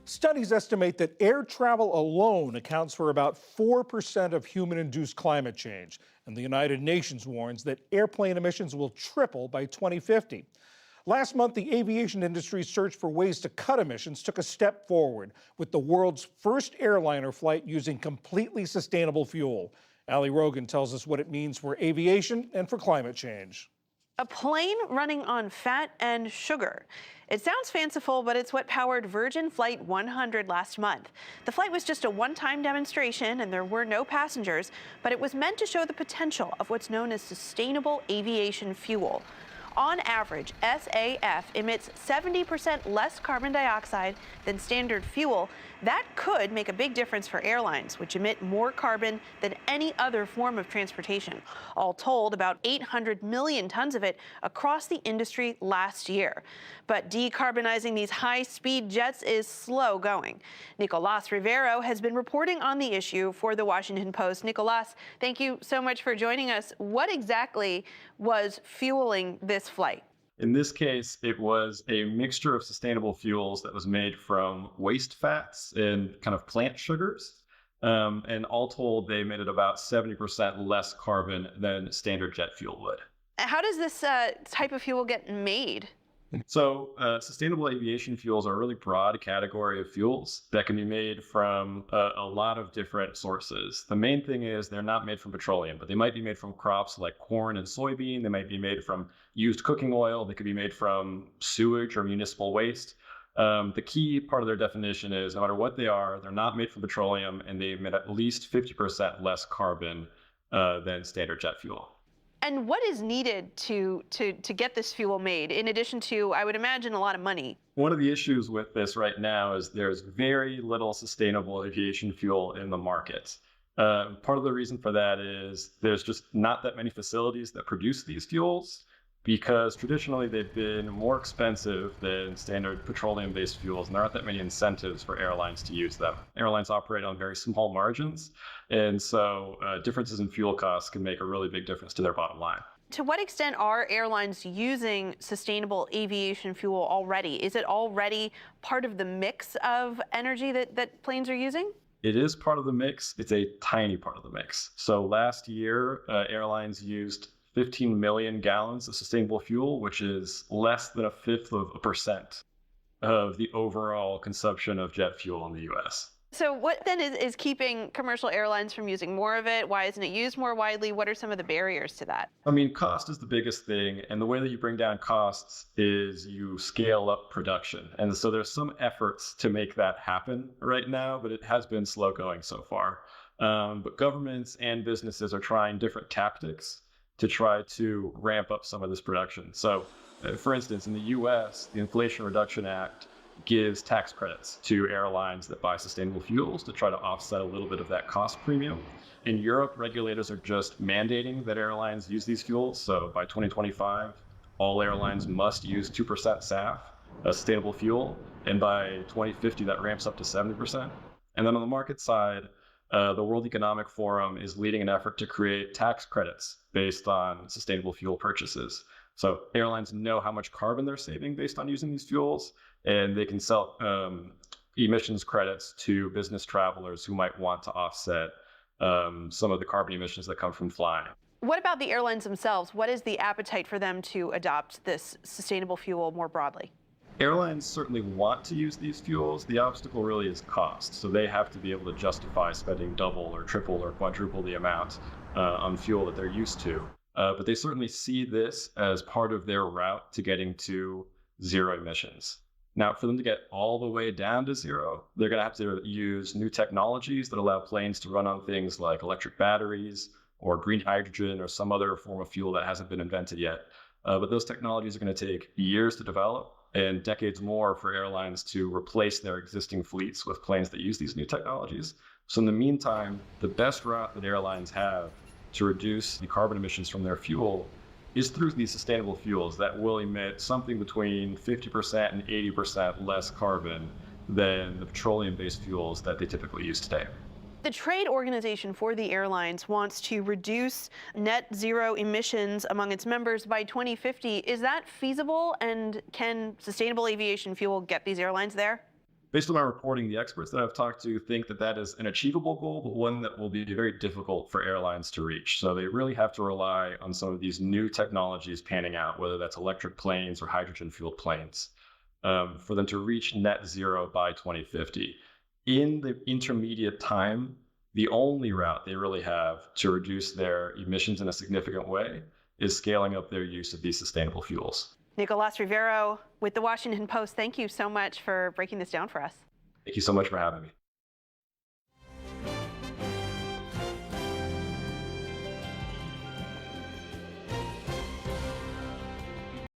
Studies estimate that air travel alone accounts for about 4% of human-induced climate change, and the United Nations warns that airplane emissions will triple by 2050. Last month, the aviation industry's search for ways to cut emissions took a step forward, with the world's first airliner flight using completely sustainable fuel. Ali Rogan tells us what it means for aviation and for climate change. A plane running on fat and sugar. It sounds fanciful, but it's what powered Virgin Flight 100 last month. The flight was just a one-time demonstration and there were no passengers, but it was meant to show the potential of what's known as sustainable aviation fuel. On average, SAF emits 70% less carbon dioxide than standard fuel. That could make a big difference for airlines, which emit more carbon than any other form of transportation. All told, about 800 million tons of it across the industry last year. But decarbonizing these high-speed jets is slow going. Nicolás Rivero has been reporting on the issue for the Washington Post. Nicolás, thank you so much for joining us. What exactly was fueling this flight? In this case, it was a mixture of sustainable fuels that was made from waste fats and kind of plant sugars. And all told, they emitted about 70% less carbon than standard jet fuel would. How does this type of fuel get made? So sustainable aviation fuels are a really broad category of fuels that can be made from a lot of different sources. The main thing is they're not made from petroleum, but they might be made from crops like corn and soybean. They might be made from used cooking oil. They could be made from sewage or municipal waste. The key part of their definition is no matter what they are, they're not made from petroleum and they emit at least 50% less carbon than standard jet fuel. And what is needed to get this fuel made, in addition to, I would imagine, a lot of money? One of the issues with this right now is there's very little sustainable aviation fuel in the market. Part of the reason for that is there's just not that many facilities that produce these fuels because traditionally they've been more expensive than standard petroleum-based fuels, and there aren't that many incentives for airlines to use them. Airlines operate on very small margins, and so differences in fuel costs can make a really big difference to their bottom line. To what extent are airlines using sustainable aviation fuel already? Is it already part of the mix of energy that planes are using? It is part of the mix. It's a tiny part of the mix. So last year, airlines used 15 million gallons of sustainable fuel, which is less than 0.1% of the overall consumption of jet fuel in the US. So what then is keeping commercial airlines from using more of it? Why isn't it used more widely? What are some of the barriers to that? I mean, cost is the biggest thing. And the way that you bring down costs is you scale up production. And so there's some efforts to make that happen right now, but it has been slow going so far. But governments and businesses are trying different tactics to try to ramp up some of this production. So, for instance, in the US, the Inflation Reduction Act gives tax credits to airlines that buy sustainable fuels to try to offset a little bit of that cost premium. In Europe, regulators are just mandating that airlines use these fuels. So by 2025, all airlines must use 2% SAF, a sustainable fuel. And by 2050, that ramps up to 70%. And then on the market side, the World Economic Forum is leading an effort to create tax credits based on sustainable fuel purchases. So airlines know how much carbon they're saving based on using these fuels, and they can sell emissions credits to business travelers who might want to offset some of the carbon emissions that come from flying. What about the airlines themselves? What is the appetite for them to adopt this sustainable fuel more broadly? Airlines certainly want to use these fuels. The obstacle really is cost. So they have to be able to justify spending double or triple or quadruple the amount on fuel that they're used to. But they certainly see this as part of their route to getting to zero emissions. Now, for them to get all the way down to zero, they're going to have to use new technologies that allow planes to run on things like electric batteries or green hydrogen or some other form of fuel that hasn't been invented yet. But those technologies are going to take years to develop and decades more for airlines to replace their existing fleets with planes that use these new technologies. So in the meantime, the best route that airlines have to reduce the carbon emissions from their fuel is through these sustainable fuels that will emit something between 50% and 80% less carbon than the petroleum-based fuels that they typically use today. The trade organization for the airlines wants to reduce net zero emissions among its members by 2050. Is that feasible, and can sustainable aviation fuel get these airlines there? Based on my reporting, the experts that I've talked to think that that is an achievable goal, but one that will be very difficult for airlines to reach. So they really have to rely on some of these new technologies panning out, whether that's electric planes or hydrogen fueled planes, for them to reach net zero by 2050. In the intermediate time, the only route they really have to reduce their emissions in a significant way is scaling up their use of these sustainable fuels. Nicolas Rivero with the Washington Post, thank you so much for breaking this down for us. Thank you so much for having me.